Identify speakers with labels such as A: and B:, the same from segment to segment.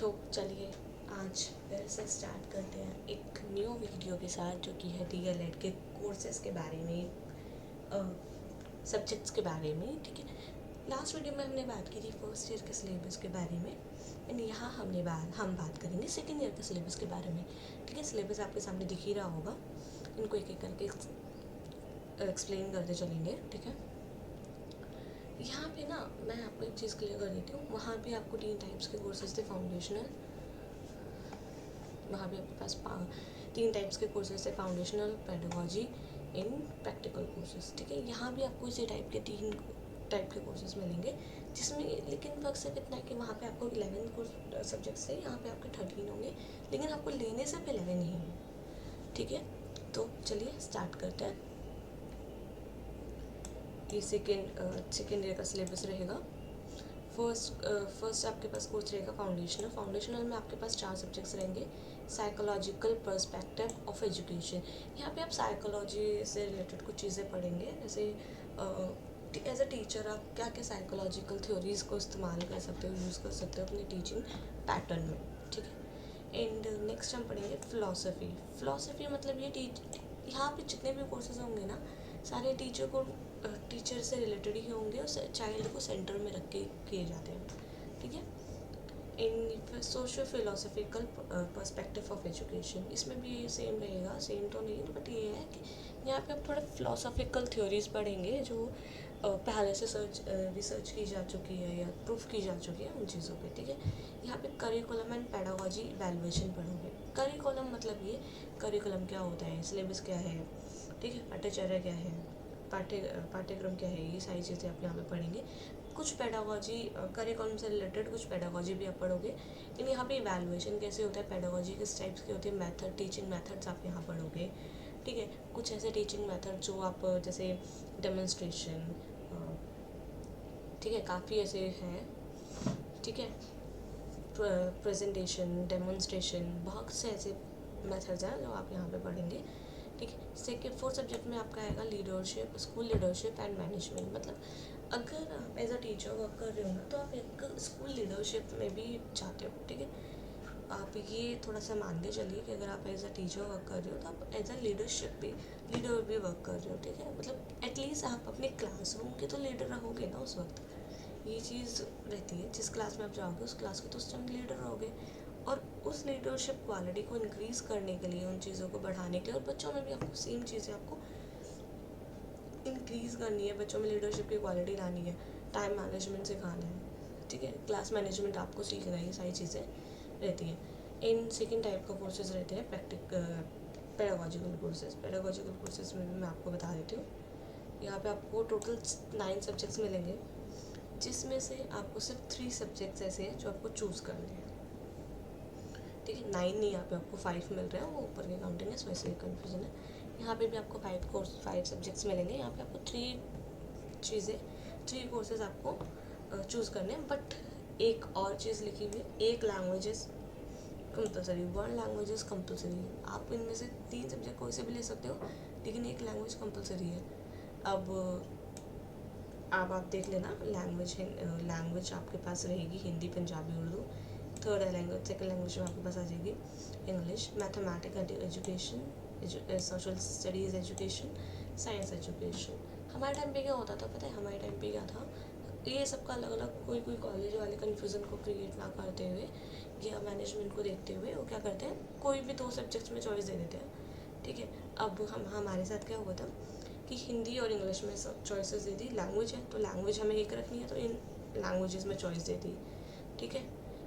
A: तो चलिए आज फिर से स्टार्ट करते हैं एक न्यू वीडियो के साथ, जो कि है DLED के कोर्सेज़ के बारे में, सब्जेक्ट्स के बारे में। ठीक है, लास्ट वीडियो में हमने बात की थी फर्स्ट ईयर के सिलेबस के बारे में, एंड यहाँ हम बात करेंगे सेकेंड ईयर के सिलेबस के बारे में। ठीक है, सिलेबस आपके सामने दिख ही रहा होगा, इनको एक एक करके एक्सप्लेन करते चलेंगे। ठीक है, यहाँ पे ना मैं आपको एक चीज़ क्लियर कर देती हूँ। वहाँ पे आपको 3 टाइप्स के कोर्सेज थे, फाउंडेशनल, वहाँ पे आपके पास 3 टाइप्स के कोर्सेज थे, फाउंडेशनल, पेडागोजी, इन प्रैक्टिकल कोर्सेज। ठीक है, यहाँ भी आपको इसी टाइप के 3 टाइप के कोर्सेज मिलेंगे, जिसमें लेकिन फ़र्क सिर्फ इतना है कि वहाँ पे आपको 11 कोर्स सब्जेक्ट्स थे, यहाँ पे आपके 13 होंगे, लेकिन आपको लेने सिर्फ 11 ही हैं। ठीक है, तो चलिए स्टार्ट करते हैं। ये सेकेंड ईयर का सिलेबस रहेगा। फर्स्ट आपके पास कोर्स रहेगा फाउंडेशनल में आपके पास 4 सब्जेक्ट्स रहेंगे। साइकोलॉजिकल पर्सपेक्टिव ऑफ एजुकेशन, यहाँ पे आप साइकोलॉजी से रिलेटेड कुछ चीज़ें पढ़ेंगे, जैसे एज अ टीचर आप क्या क्या साइकोलॉजिकल थ्योरीज़ को इस्तेमाल कर सकते हो, यूज़ कर सकते हो अपने टीचिंग पैटर्न में। ठीक है, एंड नेक्स्ट हम पढ़ेंगे फ़िलासफ़ी मतलब ये यहाँ पे जितने भी कोर्सेज होंगे ना, सारे टीचर से रिलेटेड ही होंगे और चाइल्ड को सेंटर में रख के किए जाते हैं। ठीक है, in socio philosophical perspective of education, इसमें भी सेम रहेगा, सेम तो नहीं बट ये है कि यहाँ पे आप थोड़ा फिलोसफिकल थ्योरीज पढ़ेंगे जो पहले से रिसर्च की जा चुकी है या प्रूफ की जा चुकी है उन चीज़ों पे। ठीक है, यहाँ पे करिकुलम एंड पेडागोजी इवैल्यूएशन पढ़ोगे। करिकुलम मतलब ये करिकुलम क्या होता है, सिलेबस क्या है, ठीक है, पाठ्यचर्या क्या है, पाठ्यक्रम क्या है, ये सारी चीज़ें आप यहाँ पे पढ़ेंगे। कुछ पेडागोजी करिकुलम से रिलेटेड कुछ पेडागोजी भी आप पढ़ोगे। लेकिन यहाँ पे इवैल्यूएशन कैसे होता है, पेडागोजी किस टाइप्स की होती है, मेथड, टीचिंग मेथड्स आप यहाँ पढ़ोगे। ठीक है, कुछ ऐसे टीचिंग मेथड जो आप जैसे डेमोन्स्ट्रेशन, ठीक है, काफ़ी ऐसे हैं। ठीक है, प्रेजेंटेशन, डेमोन्स्ट्रेशन, बहुत से ऐसे मेथड्स हैं जो आप यहाँ पे पढ़ेंगे। ठीक है, फोर्थ सब्जेक्ट में आपका आएगा leadership, school leadership and management. मतलब अगर आप एज अ टीचर वर्क कर रहे हो ना, तो आप एक स्कूल लीडरशिप में भी जाते हो। ठीक है, आप ये थोड़ा सा मान के चलिए कि अगर आप एज अ टीचर वर्क कर रहे हो तो आप एज अ लीडर भी वर्क कर रहे हो। ठीक है, मतलब एटलीस्ट आप अपने क्लासरूम के तो लीडर रहोगे ना उस वक्त, ये चीज़ रहती है। जिस क्लास में आप जाओगे उस क्लास के तो उस टाइम लीडर रहोगे, और उस लीडरशिप क्वालिटी को इंक्रीज़ करने के लिए, उन चीज़ों को बढ़ाने के लिए, और बच्चों में भी आपको सेम चीज़ें आपको इंक्रीज़ करनी है, बच्चों में लीडरशिप की क्वालिटी लानी है, टाइम मैनेजमेंट सिखाना है। ठीक है, क्लास मैनेजमेंट आपको सीखना है, ये सारी चीज़ें रहती हैं। इन सेकेंड टाइप का कोर्सेज रहते हैं पेडागोजिकल कोर्सेज में भी मैं आपको बता देती हूँ। यहाँ पे आपको टोटल 9 सब्जेक्ट्स मिलेंगे, जिसमें से आपको सिर्फ 3 सब्जेक्ट्स ऐसे हैं जो आपको चूज़ करने हैं। ठीक है, 9 नहीं, यहाँ पे आपको 5 मिल रहे हैं, वो ऊपर की काउंटिंग है, इस वजह से कन्फ्यूजन है। यहाँ पे भी आपको 5 सब्जेक्ट्स मिलेंगे। यहाँ पे आपको 3 कोर्सेज आपको चूज़ करने हैं। बट एक और चीज़ लिखी हुई है, एक लैंग्वेजेस कंपलसरी, 1 लैंग्वेजेस कंपलसरी। आप इनमें से 3 सब्जेक्ट कोई से भी ले सकते हो, लेकिन एक लैंग्वेज कंपलसरी है। अब आप देख लेना, लैंग्वेज आपके पास रहेगी हिंदी, पंजाबी, उर्दू। सेकेंड लैंग्वेज में आपके पास आ जाएगी English, mathematics education, social studies education, science education. हमारे टाइम पे क्या होता था पता है, हमारे टाइम पे क्या था, ये सबका अलग अलग, कोई कॉलेज वाले कन्फ्यूज़न को क्रिएट ना करते हुए या मैनेजमेंट को देखते हुए वो क्या करते हैं, कोई भी 2 सब्जेक्ट्स में चॉइस दे देते हैं। ठीक है, अब हमारे साथ क्या हुआ था कि हिंदी और इंग्लिश में सब चॉइसेस दे दी, लैंग्वेज है तो लैंग्वेज हमें एक रखनी है तो इन लैंग्वेजेस में चॉइस दे दी। ठीक है,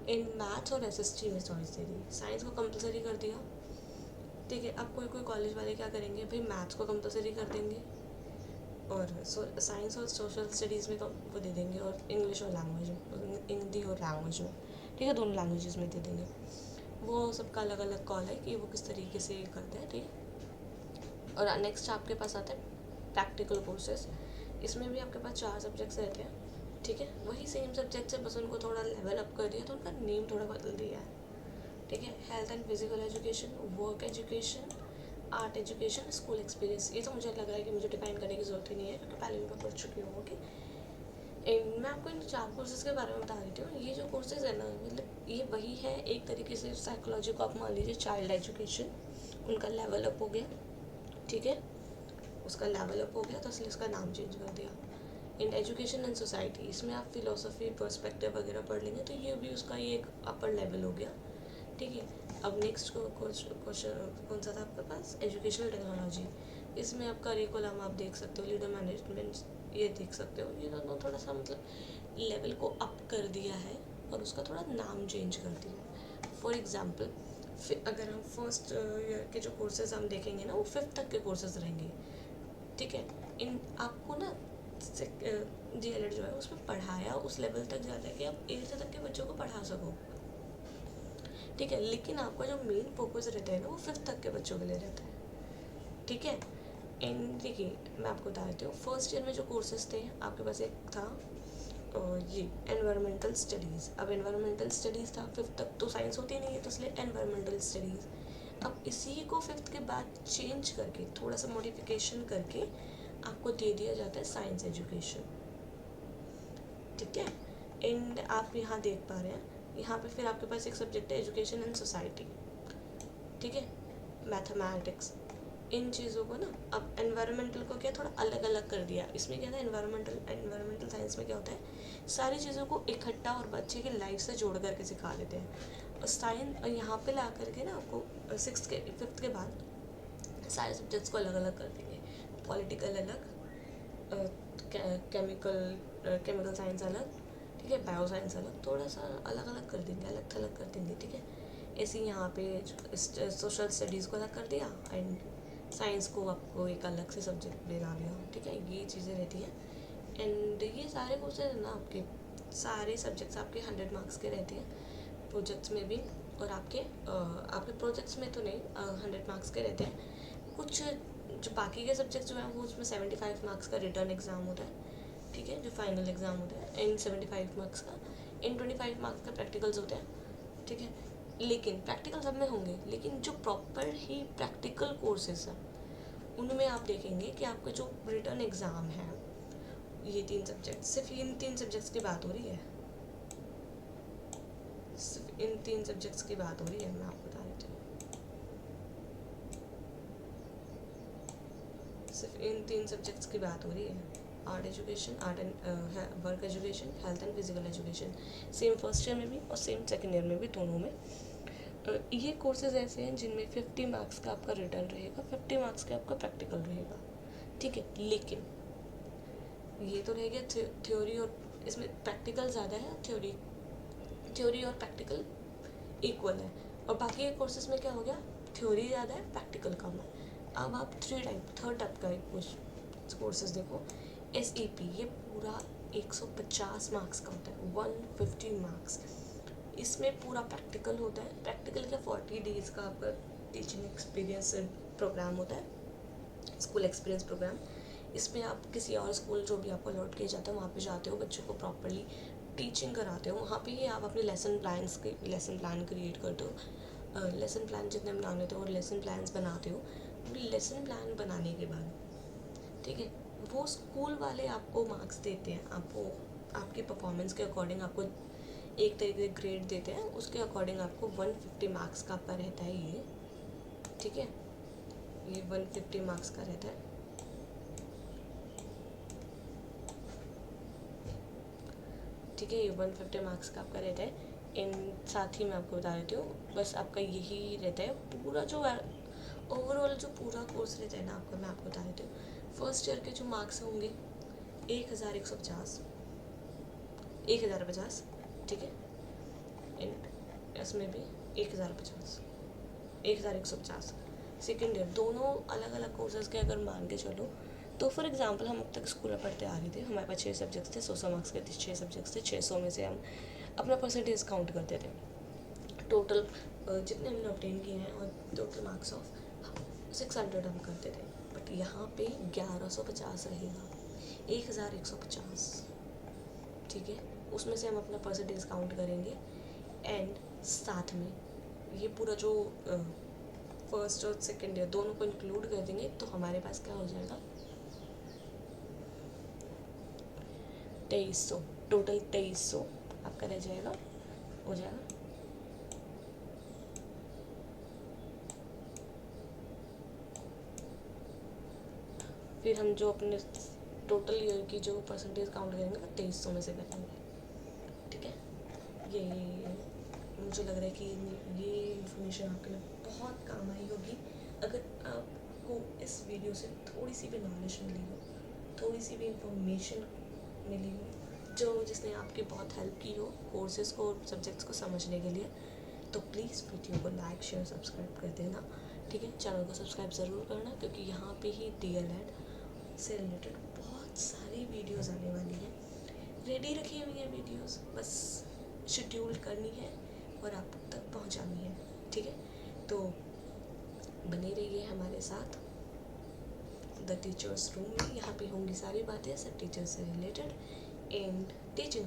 A: इन मैथ्स और SST में चॉइस दे दी, साइंस को कंपलसरी कर दिया। ठीक है, अब कोई कॉलेज वाले क्या करेंगे, भाई मैथ्स को कंपलसरी कर देंगे और साइंस और सोशल स्टडीज़ में वो दे देंगे, और इंग्लिश और लैंग्वेज में, हिंदी और लैंग्वेज में, ठीक है, दोनों लैंग्वेजेस में दे देंगे। वो सबका अलग अलग कॉल है कि वो किस तरीके से करते हैं। ठीक है, और नेक्स्ट आपके पास आता है प्रैक्टिकल कोर्सेज। इसमें भी आपके पास 4 सब्जेक्ट्स रहते हैं। ठीक है, वही सेम सब्जेक्ट्स है, बस उनको थोड़ा लेवल अप कर दिया, तो उनका नेम थोड़ा बदल दिया है। ठीक है, health and physical education, work education, art education, school experience. ये तो मुझे लग रहा है कि मुझे डिफाइन करने की ज़रूरत ही नहीं है, क्योंकि पहले भी मैं पढ़ चुकी हूँ कि एंड मैं आपको इन 4 कोर्सेज के बारे में बता देती हूँ। ये जो कोर्सेज है ना, मतलब ये वही है एक तरीके से साइकोलॉजी को आप मान लीजिए चाइल्ड एजुकेशन, उनका लेवल अप हो गया, ठीक है, उसका लेवल अप हो गया तो इसलिए उसका नाम चेंज कर दिया। इन एजुकेशन एंड सोसाइटी, इसमें आप फिलोसफी पर्सपेक्टिव वगैरह पढ़ लेंगे तो ये भी उसका ये एक अपर लेवल हो गया, ठीक है। अब नेक्स्ट क्वेश्चन कौन सा था आपके पास, एजुकेशनल टेक्नोलॉजी। इसमें आप करिकुलम आप देख सकते हो, लीडर मैनेजमेंट ये देख सकते हो, ये दोनों थोड़ा सा मतलब लेवल को अप कर दिया है और उसका थोड़ा नाम चेंज कर दिया। फॉर एग्ज़ाम्पल अगर हम फर्स्ट ईयर के जो कोर्सेज हम देखेंगे ना, वो 5th तक के कोर्सेज रहेंगे, ठीक है। इन आपको ना DLED जो है उसमें पढ़ाया उस लेवल तक जाता है कि आप 8th तक के बच्चों को पढ़ा सको, ठीक है, लेकिन आपका जो मेन फोकस रहता है ना वो 5th तक के बच्चों के लिए रहता है, ठीक है। एंड देखिए मैं आपको बता देती हूँ, फर्स्ट ईयर में जो कोर्सेज थे आपके पास एक था ये एनवायरमेंटल स्टडीज़। अब एनवायरमेंटल स्टडीज़ था 5th तक, तो साइंस होती नहीं है तो इसलिए एनवायरमेंटल स्टडीज़। अब इसी को 5th के बाद चेंज करके थोड़ा सा मॉडिफिकेशन करके आपको दे दिया जाता है साइंस एजुकेशन, ठीक है। एंड आप यहाँ देख पा रहे हैं, यहाँ पे फिर आपके पास एक सब्जेक्ट है एजुकेशन एंड सोसाइटी, ठीक है, मैथमेटिक्स। इन चीज़ों को ना अब एनवायरमेंटल को क्या थोड़ा अलग अलग कर दिया। इसमें क्या था, एनवायरमेंटल साइंस में क्या होता है, सारी चीज़ों को इकट्ठा और बच्चे की लाइफ से जोड़ करके सिखा देते हैं। और साइंस यहाँ पे ला करके ना आपको 5th के बाद सारे सब्जेक्ट्स को अलग अलग कर देंगे। पॉलिटिकल अलग, केमिकल साइंस अलग, ठीक है, बायो साइंस अलग, थोड़ा सा अलग अलग कर देंगे, अलग थलग कर देंगे, ठीक है। ऐसे ही यहाँ पे सोशल स्टडीज़ को अलग कर दिया एंड साइंस को आपको एक अलग से सब्जेक्ट बना दिया, ठीक है, ये चीज़ें रहती हैं। एंड ये सारे कोर्सेज है ना आपके सारे सब्जेक्ट्स आपके 100 मार्क्स के रहते हैं, प्रोजेक्ट्स में भी, और आपके प्रोजेक्ट्स में तो नहीं 100 मार्क्स के रहते हैं। कुछ जो बाकी के सब्जेक्ट्स जो हैं वो उसमें 75 मार्क्स का रिटर्न एग्ज़ाम होता है, ठीक है, जो फाइनल एग्ज़ाम होता है, इन 75 मार्क्स का, इन 25 मार्क्स का प्रैक्टिकल्स होते हैं, ठीक है। लेकिन प्रैक्टिकल सब में होंगे, लेकिन जो प्रॉपर ही प्रैक्टिकल कोर्सेज हैं उनमें आप देखेंगे कि आपका जो रिटर्न एग्ज़ाम है, ये 3 सब्जेक्ट, सिर्फ इन 3 सब्जेक्ट्स की बात हो रही है, सिर्फ इन 3 सब्जेक्ट्स की बात हो रही है, मैं आपको बता देती हूँ, सिर्फ इन 3 सब्जेक्ट्स की बात हो रही है। Art education, art and work education, health and physical education, same first year में भी और सेम सेकेंड ईयर में भी, दोनों में। ये कोर्सेज ऐसे हैं जिनमें 50 मार्क्स का आपका रिटर्न रहेगा, 50 मार्क्स का आपका प्रैक्टिकल रहेगा, ठीक है। लेकिन ये तो रह गया थ्योरी, और इसमें प्रैक्टिकल ज़्यादा है, थ्योरी और प्रैक्टिकल इक्वल है। और बाकी के कोर्सेज में क्या हो गया, थ्योरी ज़्यादा है, प्रैक्टिकल कम है। अब आप थर्ड टाइप का एक कोर्सेज देखो, SEP, ये पूरा 150 मार्क्स का होता है, 150 मार्क्स। इसमें पूरा प्रैक्टिकल होता है, प्रैक्टिकल का 40 डेज़ का आपका टीचिंग एक्सपीरियंस प्रोग्राम होता है, स्कूल एक्सपीरियंस प्रोग्राम। इसमें आप किसी और स्कूल जो भी आपको अलॉट किया जाता है वहाँ पे जाते हो, बच्चों को प्रॉपरली टीचिंग कराते हो, वहाँ पे ही आप अपने लेसन प्लान क्रिएट करते हो, लेसन प्लान जितने बनाने होते हो और लेसन प्लान्स बनाते हो। लेसन प्लान बनाने के बाद, ठीक है, वो स्कूल वाले आपको मार्क्स देते हैं, आपको आपके परफॉर्मेंस के अकॉर्डिंग आपको एक तरीके से ग्रेड देते हैं, उसके अकॉर्डिंग आपको 150 मार्क्स का आपका रहता है ये, ठीक है, ये 150 मार्क्स का रहता है, ठीक है, ये 150 मार्क्स का आपका रहता है। इन साथ ही मैं आपको बता देती हूँ, बस आपका यही रहता है पूरा जो ओवरऑल जो पूरा कोर्स रहता है ना आपका, मैं आपको बता देती हूँ। फर्स्ट ईयर के जो मार्क्स होंगे 1150, 1050, ठीक है, एंड इसमें भी 1050, 1150। सेकेंड ईयर दोनों अलग अलग कोर्सेज के अगर मान के चलो तो फॉर एग्जांपल हम अब तक स्कूल में पढ़ते आ रहे थे, हमारे पास 6 सब्जेक्ट्स थे, 100 मार्क्स के 6 सब्जेक्ट्स थे, 600 में से हम अपना परसेंटेज काउंट करते थे, टोटल जितने हमने ऑब्टेन किए हैं और टोटल मार्क्स ऑफ 600 हम करते थे। बट यहाँ पे 1150 रहेगा, 1150, ठीक है, उसमें से हम अपना परसेंटेज काउंट करेंगे। एंड साथ में ये पूरा जो फर्स्ट और सेकेंड ईयर दोनों को इंक्लूड कर देंगे तो हमारे पास क्या हो जाएगा, 2300, टोटल 2300 आपका रह जाएगा, हो जाएगा। फिर हम जो अपने टोटल ईयर की जो परसेंटेज काउंट करेंगे वो 2300 में से करेंगे, ठीक है। ये मुझे लग रहा है कि ये इन्फॉर्मेशन आपके लिए बहुत काम आई होगी। अगर आपको इस वीडियो से थोड़ी सी भी नॉलेज मिली हो, थोड़ी सी भी इंफॉर्मेशन मिली हो जिसने आपकी बहुत हेल्प की हो कोर्सेज को और सब्जेक्ट्स को समझने के लिए, तो प्लीज़ वीडियो को लाइक शेयर सब्सक्राइब कर देना, ठीक है। चैनल को सब्सक्राइब ज़रूर करना, क्योंकि यहाँ पे ही DLED से रिलेटेड बहुत सारी वीडियोस आने वाली हैं। रेडी रखी हुई हैं वीडियोस, बस शेड्यूल करनी है और आप तक पहुँचानी है, ठीक है। तो बने रहिए हमारे साथ द टीचर्स रूम में, यहाँ पे होंगी सारी बातें सब टीचर्स से रिलेटेड एंड टीचिंग